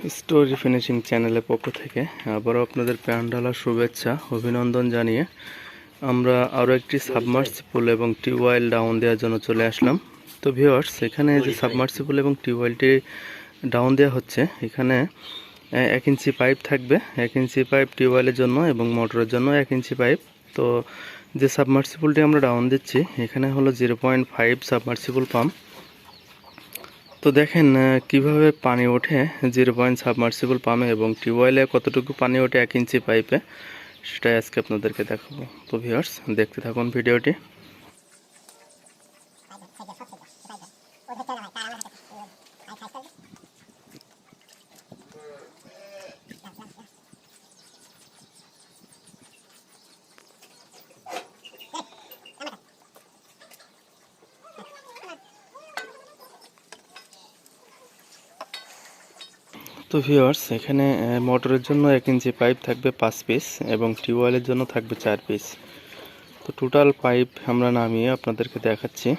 Story finishing চ্যানেলের পক্ষ থেকে আবারও আপনাদের প্রাণ ঢালা শুভেচ্ছা অভিনন্দন জানিয়ে আমরা আরও একটি সাবমার্সিবল এবং টিউবওয়েল ডাউন দেওয়ার জন্য চলে আসলাম। তো ভিউয়ার্স, এখানে যে সাবমার্সিবল এবং টিউবওয়েলটি ডাউন দেওয়া হচ্ছে, এখানে 1 ইঞ্চি পাইপ থাকবে। 1 ইঞ্চি পাইপ টিউবওয়েলের জন্য এবং মোটরের জন্য 1 ইঞ্চি পাইপ। তো যে সাবমার্সিবলটি আমরা ডাউন দিচ্ছি এখানে হলো 0.5 সাবমার্সিবল পাম্প। তো দেখেন কিভাবে পানি ওঠে 0 সাবমার্সিবল পাম্পে এবং টিউবওয়েলে কতটুকু পানি ওঠে 1 ইঞ্চি পাইপে, সেটাই আজকে আপনাদেরকে দেখাবো। তো ভিউয়ার্স, দেখতে থাকুন ভিডিওটি। তো ভিউয়ার্স, এখানে মোটরের জন্য 1 ইঞ্চি পাইপ থাকবে 5 পিস এবং টিউবওয়েলের জন্য থাকবে 4 পিস। তো টোটাল পাইপ আমরা নামিয়ে আপনাদেরকে দেখাচ্ছি।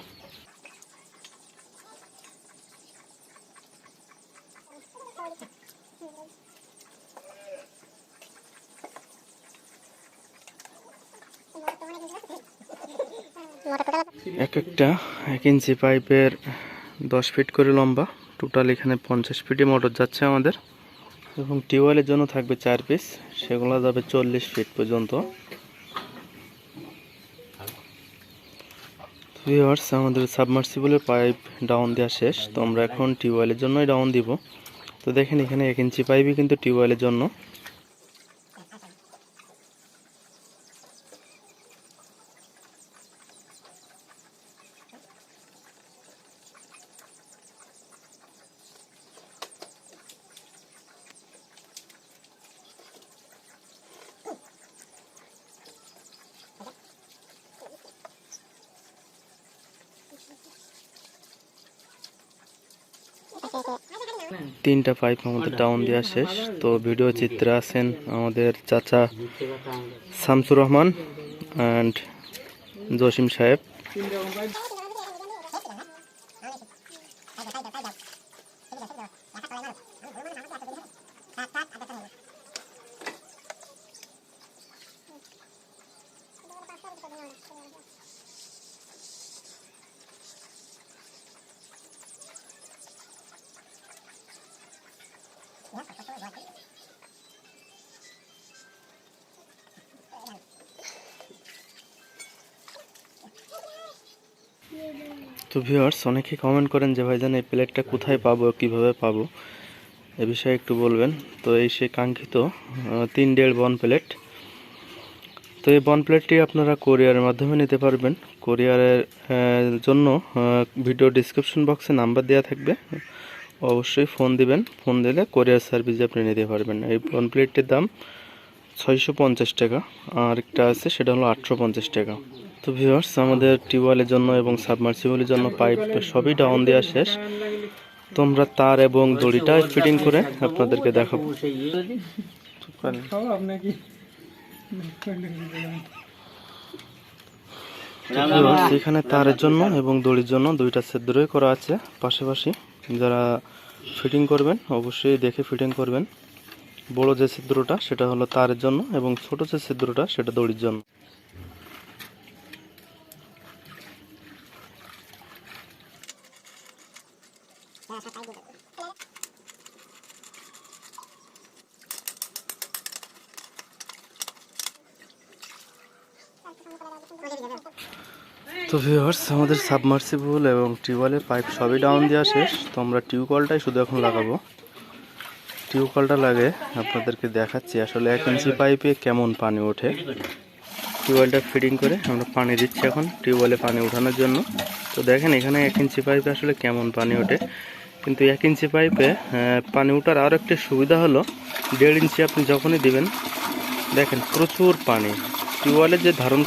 এক একটা 1 ইঞ্চি পাইপের 10 ফিট করে লম্বা, টোটাল এখানে 50 ফিটে মোটর যাচ্ছে আমাদের এবং টিউবওয়েলের জন্য থাকবে 4 পিস, সেগুলো যাবে 40 ফিট পর্যন্ত। ভিউয়ার্স, আমাদের সাবমার্সিবলের পাইপ ডাউন দেওয়া শেষ। তো আমরা এখন টিউবওয়েলের জন্যই ডাউন দিব। তো দেখেন এখানে 1 ইঞ্চি পাইপই কিন্তু টিউবওয়েলের জন্য। তিনটা পাইপ আমাদের ডাউন দেওয়া শেষ। তো ভিডিও চিত্রে আছেন আমাদের চাচা শামসুর রহমান অ্যান্ড জসিম সাহেব। তো ভিউয়ার্স, অনেকেই কমেন্ট করেন যে ভাইজান এই প্লেটটা কোথায় পাবো, কিভাবে পাবো, এ বিষয়ে একটু বলবেন। তো এই সে কাঙ্ক্ষিত 3.5 বন প্লেট। তো এই বন প্লেটটি আপনারা কোরিয়ারের মাধ্যমে নিতে পারবেন। কোরিয়ারের জন্য ভিডিও ডিসক্রিপশন বক্সে নাম্বার দেওয়া থাকবে, অবশ্যই ফোন দিবেন। ফোন দিলে কোরিয়ার সার্ভিসে আপনি নিতে পারবেন। এই বন প্লেটটির দাম 650 টাকা, আর একটা আছে সেটা হলো 850 টাকা। তো ভিউয়ার্স, আমাদের টিউবওয়েলের জন্য এবং সাবমার্সিবলের জন্য পাইপ সবই ডাউন দেওয়া শেষ। তো আমরা তার এবং দড়িটা ফিটিং করে আপনাদেরকে দেখাবো। এখানে তারের জন্য এবং দড়ির জন্য দুইটা ছিদ্রই করা আছে পাশাপাশি। যারা ফিটিং করবেন অবশ্যই দেখে ফিটিং করবেন। বড় যে ছিদ্রটা সেটা হলো তারের জন্য এবং ছোট যে ছিদ্রটা সেটা দড়ির জন্য। তো ভিউয়ার্স, আমাদের সাবমার্সিবল এবং টিউবওয়েলের পাইপ সবই ডাউন দেওয়া শেষ। তো আমরা টিউবওয়েলটাই শুধু এখন লাগাবো। টিউবওয়েলটা লাগে আপনাদেরকে দেখাচ্ছি আসলে 1 ইঞ্চি পাইপে কেমন পানি ওঠে। টিউবওয়েলটা ফিটিং করে আমরা পানি দিচ্ছি এখন টিউবওয়েলে পানি ওঠানোর জন্য। তো দেখেন এখানে 1 ইঞ্চি পাইপে আসলে কেমন পানি ওঠে। কিন্তু 1 ইঞ্চি পাইপে পানি ওঠার আরও একটা সুবিধা হলো 1.5 ইঞ্চি আপনি যখনই দিবেন দেখেন প্রচুর পানি। টিউবওয়েলের যে ধারণ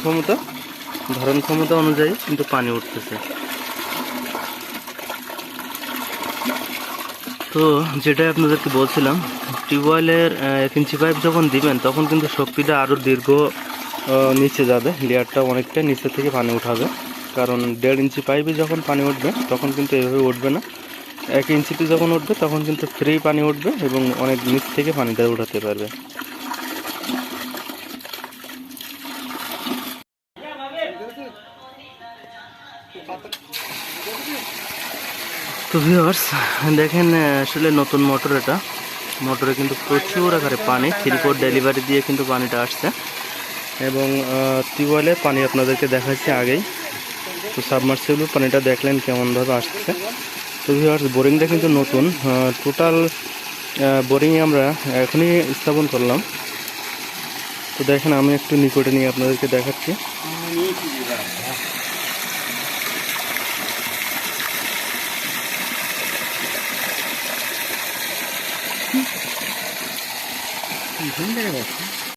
ক্ষমতা অনুযায়ী কিন্তু পানি উঠতেছে। তো যেটাই আপনাদেরকে বলছিলাম, টিউবওয়েলের 1 ইঞ্চি পাইপ যখন দিবেন তখন কিন্তু শক্তিটা আরও দীর্ঘ নিচে যাবে, লেয়ারটা অনেকটা নিচে থেকে পানি উঠাবে। কারণ 1.5 ইঞ্চি পাইপে যখন পানি উঠবে তখন কিন্তু এভাবে উঠবে না, 1 ইঞ্চিতে যখন উঠবে তখন কিন্তু ফ্রি পানি উঠবে এবং অনেক নিচ থেকে পানিটা উঠাতে পারবে। তো ভিউয়ার্স দেখেন, আসলে নতুন মোটর, এটা মোটরে কিন্তু প্রচুর আকারে পানি 3/4 ডেলিভারি দিয়ে কিন্তু পানিটা আসছে এবং টিউবওয়েলের পানি আপনাদেরকে দেখাচ্ছি আগেই। তো সাবমার্সিবল পানিটা দেখলেন কেমনভাবে আসছে। তো ভিউয়ার্স বোরিংটা কিন্তু নতুন, টোটাল বোরিংয়ে আমরা এখনই স্থাপন করলাম। তো দেখেন আমি একটু নিকটে নিয়ে আপনাদেরকে দেখাচ্ছি।